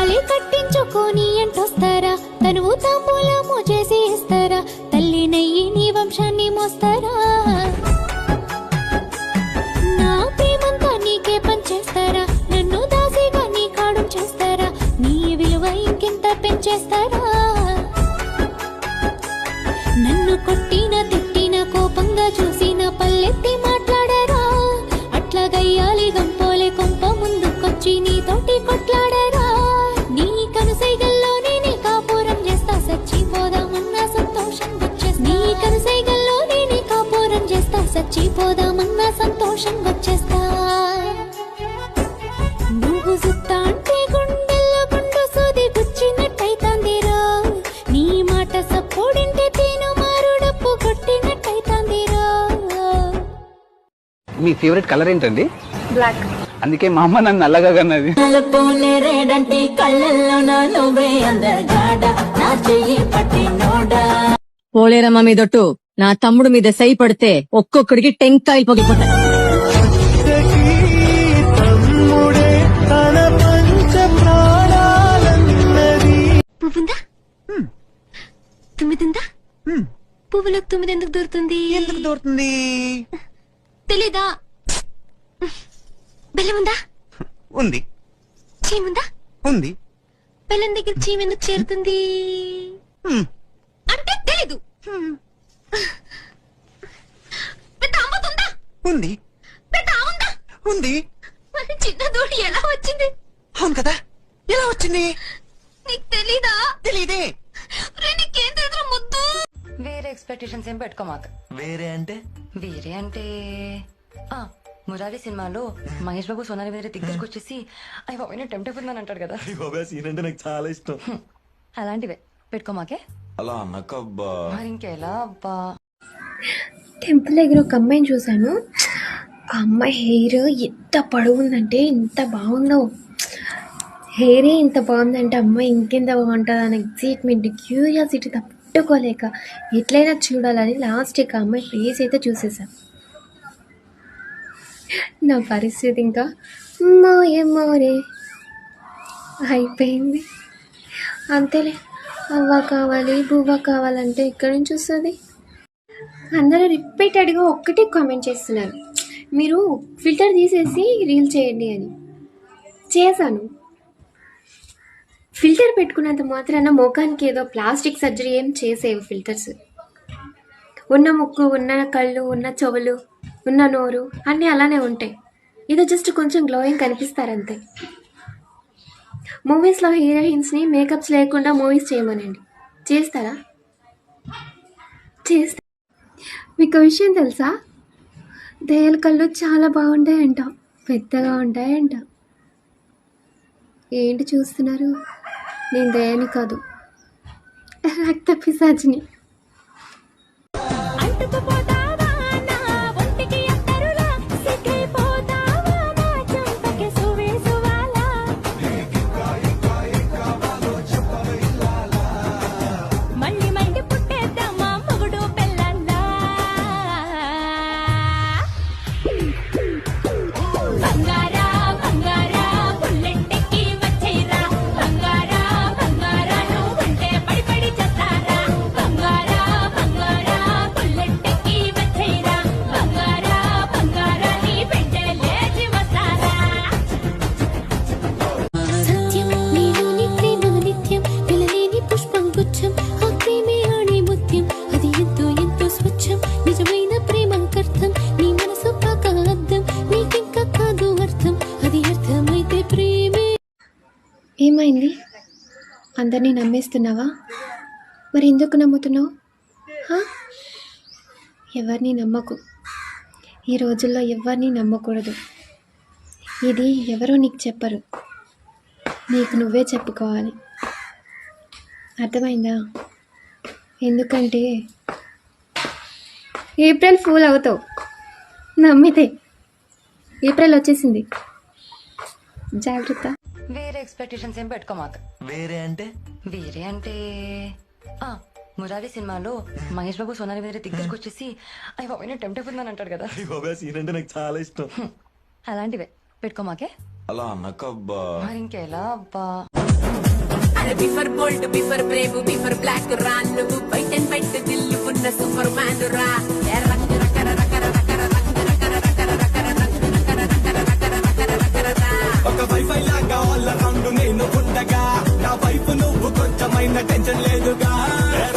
తాళి కట్టించుకొని ఎంటొస్తారా, తనువు తాంబూలము చేసి ఇస్తారా, తల్లి నయ్యి నీ వంశాన్ని మోస్తారా, నా ప్రేమంతా నీకే పంచేస్తారా, నన్ను దాసిగా నీ కాడు చేస్తారా, నీ విలువ ఇంకెంత పెంచేస్తారా, నన్ను కొట్టిన తిట్టిన కోపంగా చూసిన పల్లెత్తి మాట్లాడరా, అట్లా గయ్యాలి గంపోలే కొంప ముందుకొచ్చి నీతోటి కొట్లాడరా, నీ కనుసైగల్లోనే నీ కాపురం చేస్తా, చచ్చిపోదామన్నా సంతోషం వచ్చేస్తా, నీ కనుసైగల్లోనే నీ కాపురం చేస్తా, చచ్చిపోదామన్నా సంతోషం వచ్చేస్తా, నువ్వు సుత్తా అంటే గుండెల్లో గుండు సూది గుచ్చినట్టయితాందిరా, నీ మాట సపోడింటే తేను మారుడప్పు కొట్టినట్టయితాందిరా. మీ ఫేవరెట్ కలర్ ఏంటండి? బ్లాక్. అందుకే మా అమ్మ నన్ను నల్లగా కన్నది. పోలేరమ్మ మీదొట్టు నా తమ్ముడు మీద సై పడితే ఒక్కొక్కడికి టెంకాయలు పొగిపోతాయి. పువ్వుందా? తుమ్మిదిందా? పువ్వులకు తుమ్మిది ఎందుకు దూరుతుంది? తెలీదా? బెల్లముందా? ఉంది. చీముందా? ఉంది. బెల్లం దగ్గర చీమ ఎందుకు చేరుతుంది అంటే తెలీదు. పెద్ద అమ్మతుందా? ఉంది. పెద్ద ఉందా? ఉంది. మరి చిన్న దూడి ఎలా వచ్చింది? అవును కదా, ఎలా వచ్చింది? నీకు తెలీదా? తెలీదే. నీకేం తెలుసు ముద్దు? వేరే ఎక్స్పెక్టేషన్స్ ఏం పెట్టుకోమాక. వేరే అంటే మురారి సినిమాలో మహేష్ బాబు సోనాలి వేరే దగ్గరికి వచ్చేసి అయ్యి బాబు టెంప్ట్ అయిపోతుందని అంటాడు కదా, సీన్ అంటే నాకు చాలా ఇష్టం. అలాంటివే పెట్టుకోమాకే. అలా అన్నకబ్బా. మరి ఇంకెలా అబ్బా. టెంపుల్ దగ్గర ఒక అమ్మాయిని చూశాను. ఆ అమ్మాయి హెయిర్ ఎంత పొడవుందంటే ఎంత బాగుందో, హెయిరే ఇంత బాగుందంటే అమ్మాయి ఇంకెంత బాగుంటుంది అన్న ఎక్సైట్మెంట్, క్యూరియాసిటీ తట్టుకోలేక ఎట్లయినా చూడాలని లాస్ట్కి ఆ అమ్మాయి ఫేస్ అయితే చూసేసాను. నా పరిస్థితి ఇంకా మోరే అయిపోయింది. అంతేలే, అవ్వ కావాలి బువ్వ కావాలంటే ఎక్కడి నుంచి వస్తుంది? అందరూ రిపీటెడ్గా ఒక్కటే కామెంట్ చేస్తున్నారు, మీరు ఫిల్టర్ తీసేసి రీల్ చేయండి అని. చేశాను. ఫిల్టర్ పెట్టుకున్నంత మాత్రాన ముఖానికి ఏదో ప్లాస్టిక్ సర్జరీ ఏం చేసేవి ఫిల్టర్స్. ఉన్న ముక్కు, ఉన్న కళ్ళు, ఉన్న చెవులు, ఉన్న నోరు అన్నీ అలానే ఉంటాయి. ఇది జస్ట్ కొంచెం గ్లోయింగ్ కనిపిస్తారంతే. మూవీస్లో హీరోయిన్స్ని మేకప్స్ లేకుండా మూవీస్ చేయమనండి, చేస్తారా? చేస్తా. మీకు విషయం తెలుసా, దయ్యాల కళ్ళు చాలా బాగుంటాయంట, పెద్దగా ఉంటాయంట. ఏంటి చూస్తున్నారు? నేను దయాని కాదు, రక్త పిశాచిని. ఏమైంది? అందరినీ నమ్మేస్తున్నావా? మరి ఎందుకు నమ్ముతున్నావు? ఎవరిని నమ్మకు. ఈ రోజుల్లో ఎవరిని నమ్మకూడదు. ఇది ఎవరో నీకు చెప్పరు, నీకు నువ్వే చెప్పుకోవాలి. అర్థమైందా? ఎందుకంటే ఏప్రిల్ ఫూల్ అవుతావు నమ్మితే. ఏప్రిల్ వచ్చేసింది, జాగ్రత్త. వేరే ఎక్స్పెక్టేషన్స్ ఏం పెట్టుకోమాక. వేరే అంటే మురారి సినిమాలో మహేష్ బాబు సోనాలి వేరే దగ్గరికి వచ్చేసి అయ్యి బాబు టెంప్ట్ అయిపోతుందని అంటాడు కదా, సీన్ అంటే నాకు చాలా ఇష్టం. అలాంటివే పెట్టుకోమాకే. అలా అన్నకబ్బా. మరి ఇంకెలా అబ్బా. అరే before bolt before brave before black రా నువ్వు వైట్ అండ్ వైట్ దిల్లు ఉన్న సూపర్ మ్యాన్ రా ఏ రంగు రకర రకర రకర రంగు రకర రకర రకర రంగు రకర రకర రకర రకర రకర రా ఒక వైఫై లాగా ఆల్ అరౌండ్ నేను ఉండగా నా వైపు నువ్వు కొంచెమైన టెన్షన్ లేదుగా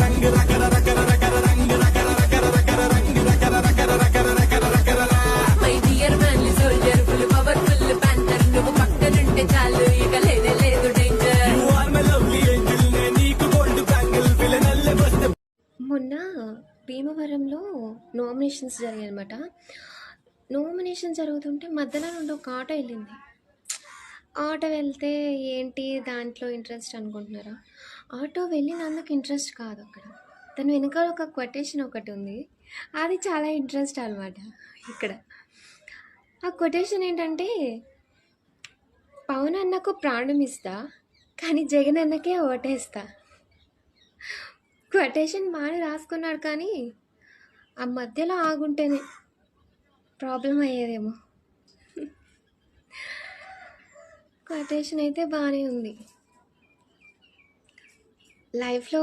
రంగు రకర రకర రకర రంగు రకర రకర రకర రంగు రకర రకర రకర రకర రకర my dear manly soldier full powerful panther నువ్వు పక్కనుంటే చాలు ఇక లేదే లేదు danger you are my lovely angel నే నీకు గోల్డ్ బ్యాంగిల్ విలనల్లే వస్తే మొన్న భీమవరంలో నామినేషన్స్ జరిగాయి అనమాట. నామినేషన్ జరుగుతుంటే మధ్యలో నుండి ఒక ఆటో వెళ్ళింది. ఆటో వెళ్తే ఏంటి దాంట్లో ఇంట్రెస్ట్ అనుకుంటున్నారా? ఆటో వెళ్ళినందుకు ఇంట్రెస్ట్ కాదు, అక్కడ దాని వెనకాల ఒక కొటేషన్ ఒకటి ఉంది, అది చాలా ఇంట్రెస్ట్ అనమాట. ఇక్కడ ఆ కొటేషన్ ఏంటంటే, పవన్ అన్నకు ప్రాణం ఇస్తా కానీ జగన్ అన్నకే ఓటేస్తా. కొటేషన్ మాని రాసుకున్నాడు కానీ ఆ మధ్యలో ఆగుంటేనే ప్రాబ్లం అయ్యేదేమో. కొటేషన్ అయితే బాగానే ఉంది. లైఫ్లో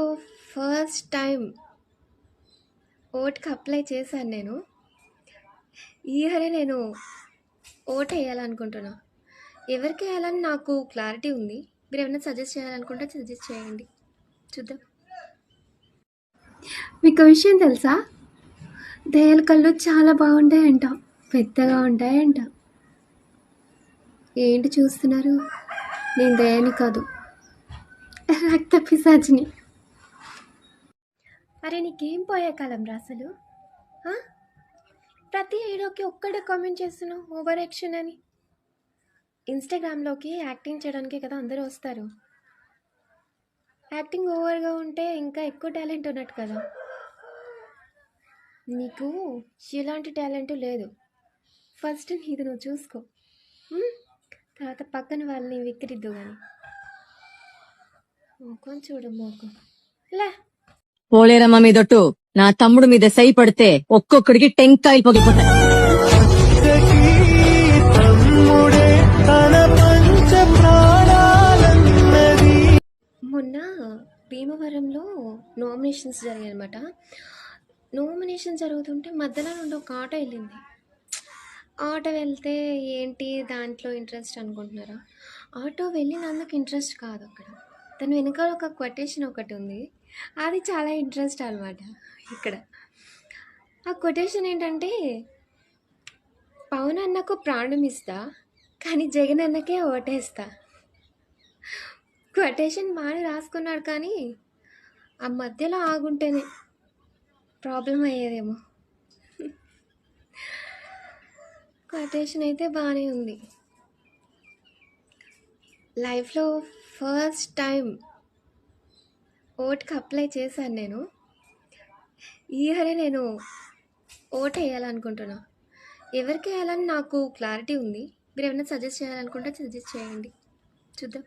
ఫస్ట్ టైం ఓట్కి అప్లై చేశాను నేను. ఈ ఇయరే నేను ఓట్ వేయాలనుకుంటున్నా. ఎవరికి వేయాలని నాకు క్లారిటీ ఉంది. మీరు ఏమైనా సజెస్ట్ చేయాలనుకుంటే సజెస్ట్ చేయండి, చూద్దాం. మీకు విషయం తెలుసా, దయ్యాల కళ్ళు చాలా బాగుంటాయంట, పెద్దగా ఉంటాయంట. ఏంటి చూస్తున్నారు? నేను దయాని కాదు, రక్త పిశాచిని. అరే నీకేం పోయే కాలం రా అసలు? ప్రతి వీడియోకి ఒక్కడే కామెంట్ చేస్తున్నావు ఓవర్ యాక్షన్ అని. ఇన్స్టాగ్రామ్లోకి యాక్టింగ్ చేయడానికే కదా అందరూ వస్తారు. యాక్టింగ్ ఓవర్గా ఉంటే ఇంకా ఎక్కువ టాలెంట్ ఉన్నట్టు కదా. నీకు ఎలాంటి టాలెంట్ లేదు. ఫస్ట్ నీది నువ్వు చూసుకో, తర్వాత పక్కన వాళ్ళని విక్కిరిద్దు కానీ. మోకం చూడు మోకం లే. పోలేరమ్మ మీదొట్టు నా తమ్ముడు మీద సై పడితే ఒక్కొక్కడికి టెంకాయలు పగిలిపోతాయి. మొన్న భీమవరంలో నామినేషన్స్ జరిగాయి అనమాట. నామినేషన్ జరుగుతుంటే మధ్యలో నుండి ఒక ఆటో వెళ్ళింది. ఆటో వెళ్తే ఏంటి దాంట్లో ఇంట్రెస్ట్ అనుకుంటున్నారా? ఆటో వెళ్ళినందుకు ఇంట్రెస్ట్ కాదు, అక్కడ దాని వెనకాల ఒక కొటేషన్ ఒకటి ఉంది, అది చాలా ఇంట్రెస్ట్ అనమాట. ఇక్కడ ఆ కొటేషన్ ఏంటంటే, పవన్ అన్నకు ప్రాణం ఇస్తా కానీ జగన్ అన్నకే ఓటేస్తా. కొటేషన్ మాని రాసుకున్నాడు కానీ ఆ మధ్యలో ఆగుంటేనే ప్రాబ్లం అయ్యేదేమో. కొటేషన్ అయితే బాగానే ఉంది. లైఫ్లో ఫస్ట్ టైం ఓట్కి అప్లై చేశాను నేను. ఈ ఇయరే నేను ఓట్ వేయాలనుకుంటున్నా. ఎవరికి వేయాలని నాకు క్లారిటీ ఉంది. మీరు ఏమైనా సజెస్ట్ చేయాలనుకుంటే సజెస్ట్ చేయండి, చూద్దాం.